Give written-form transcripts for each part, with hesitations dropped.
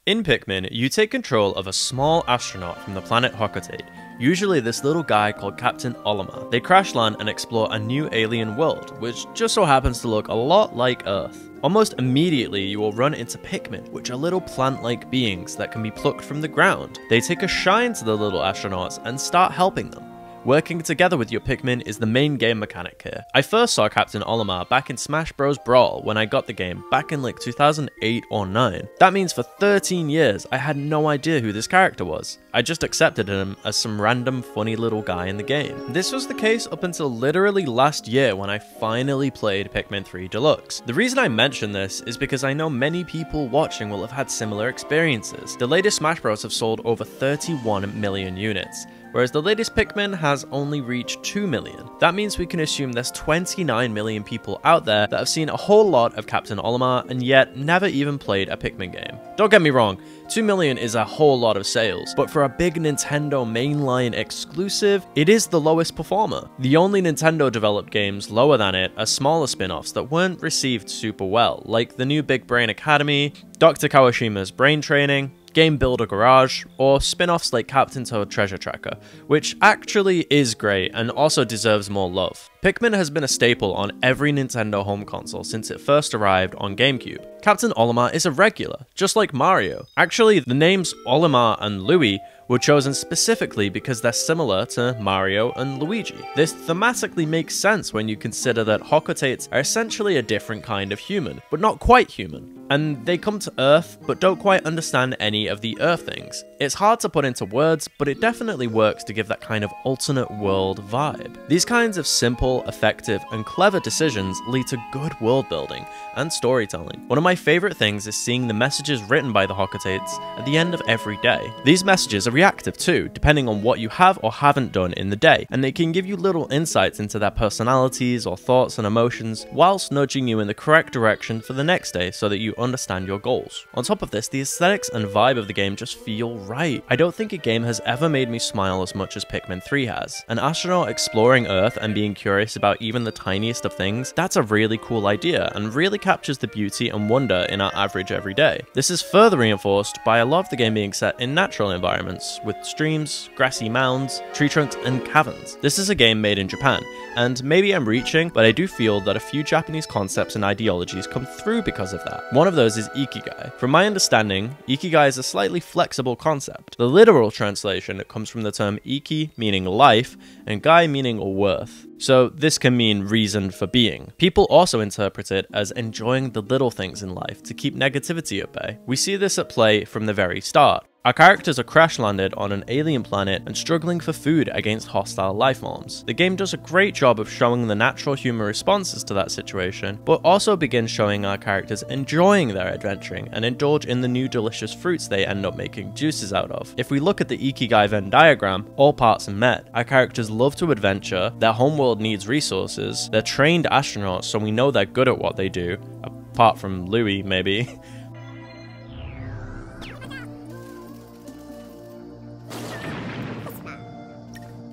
In Pikmin, you take control of a small astronaut from the planet Hocotate, usually this little guy called Captain Olimar. They crash land and explore a new alien world, which just so happens to look a lot like Earth. Almost immediately, you will run into Pikmin, which are little plant-like beings that can be plucked from the ground. They take a shine to the little astronauts and start helping them. Working together with your Pikmin is the main game mechanic here. I first saw Captain Olimar back in Smash Bros. Brawl when I got the game back in like 2008 or 9. That means for 13 years I had no idea who this character was. I just accepted him as some random funny little guy in the game. This was the case up until literally last year when I finally played Pikmin 3 Deluxe. The reason I mention this is because I know many people watching will have had similar experiences. The latest Smash Bros. Have sold over 31 million units. Whereas the latest Pikmin has only reached 2 million. That means we can assume there's 29 million people out there that have seen a whole lot of Captain Olimar and yet never even played a Pikmin game. Don't get me wrong, 2 million is a whole lot of sales, but for a big Nintendo mainline exclusive, it is the lowest performer. The only Nintendo developed games lower than it are smaller spin-offs that weren't received super well, like the new Big Brain Academy, Dr. Kawashima's Brain Training, Game Builder Garage, or spin-offs like Captain Toad Treasure Tracker, which actually is great and also deserves more love. Pikmin has been a staple on every Nintendo home console since it first arrived on GameCube. Captain Olimar is a regular, just like Mario. Actually, the names Olimar and Louie were chosen specifically because they're similar to Mario and Luigi. This thematically makes sense when you consider that Hocotates are essentially a different kind of human, but not quite human. And they come to Earth, but don't quite understand any of the Earth things. It's hard to put into words, but it definitely works to give that kind of alternate world vibe. These kinds of simple, effective, and clever decisions lead to good world building and storytelling. One of my favorite things is seeing the messages written by the Hocotates at the end of every day. These messages are reactive too, depending on what you have or haven't done in the day, and they can give you little insights into their personalities or thoughts and emotions, whilst nudging you in the correct direction for the next day so that you understand your goals. On top of this, the aesthetics and vibe of the game just feel right. I don't think a game has ever made me smile as much as Pikmin 3 has. An astronaut exploring Earth and being curious about even the tiniest of things, that's a really cool idea and really captures the beauty and wonder in our average everyday. This is further reinforced by a lot of the game being set in natural environments, with streams, grassy mounds, tree trunks, and caverns. This is a game made in Japan, and maybe I'm reaching, but I do feel that a few Japanese concepts and ideologies come through because of that. One of those is Ikigai. From my understanding, Ikigai is a slightly flexible concept. The literal translation comes from the term Iki meaning life, and Gai meaning worth. So this can mean reason for being. People also interpret it as enjoying the little things in life to keep negativity at bay. We see this at play from the very start. Our characters are crash landed on an alien planet and struggling for food against hostile life forms. The game does a great job of showing the natural human responses to that situation, but also begins showing our characters enjoying their adventuring and indulge in the new delicious fruits they end up making juices out of. If we look at the Ikigai Venn diagram, all parts are met. Our characters love to adventure, their homeworld needs resources, they're trained astronauts so we know they're good at what they do, apart from Louie maybe.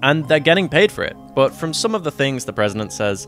And they're getting paid for it. But from some of the things the president says,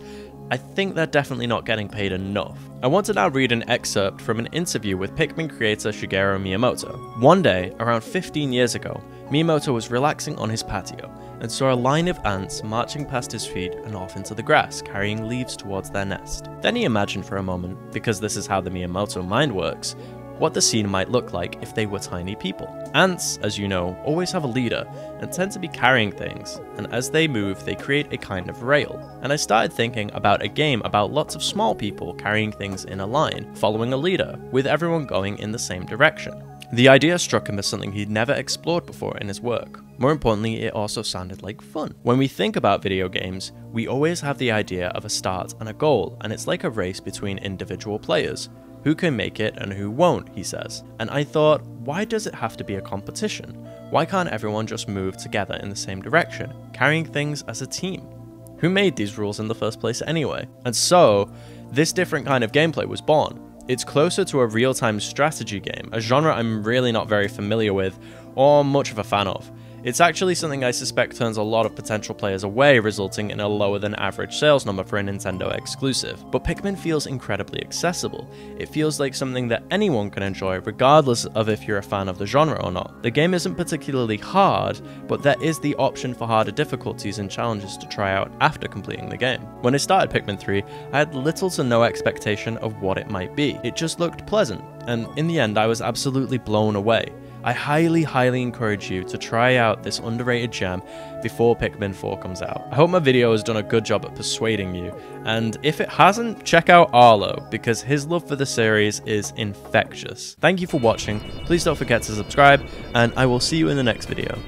I think they're definitely not getting paid enough. I want to now read an excerpt from an interview with Pikmin creator Shigeru Miyamoto. One day, around 15 years ago, Miyamoto was relaxing on his patio and saw a line of ants marching past his feet and off into the grass, carrying leaves towards their nest. Then he imagined for a moment, because this is how the Miyamoto mind works, what the scene might look like if they were tiny people. Ants, as you know, always have a leader and tend to be carrying things, and as they move they create a kind of rail. And I started thinking about a game about lots of small people carrying things in a line, following a leader, with everyone going in the same direction. The idea struck him as something he'd never explored before in his work. More importantly, it also sounded like fun. When we think about video games, we always have the idea of a start and a goal, and it's like a race between individual players. Who can make it and who won't, he says. And I thought, why does it have to be a competition? Why can't everyone just move together in the same direction, carrying things as a team? Who made these rules in the first place anyway? And so, this different kind of gameplay was born. It's closer to a real-time strategy game, a genre I'm really not very familiar with or much of a fan of. It's actually something I suspect turns a lot of potential players away, resulting in a lower than average sales number for a Nintendo exclusive. But Pikmin feels incredibly accessible. It feels like something that anyone can enjoy, regardless of if you're a fan of the genre or not. The game isn't particularly hard, but there is the option for harder difficulties and challenges to try out after completing the game. When I started Pikmin 3, I had little to no expectation of what it might be. It just looked pleasant, and in the end I was absolutely blown away. I highly encourage you to try out this underrated gem before Pikmin 4 comes out. I hope my video has done a good job at persuading you, and if it hasn't, check out Arlo, because his love for the series is infectious. Thank you for watching, please don't forget to subscribe, and I will see you in the next video.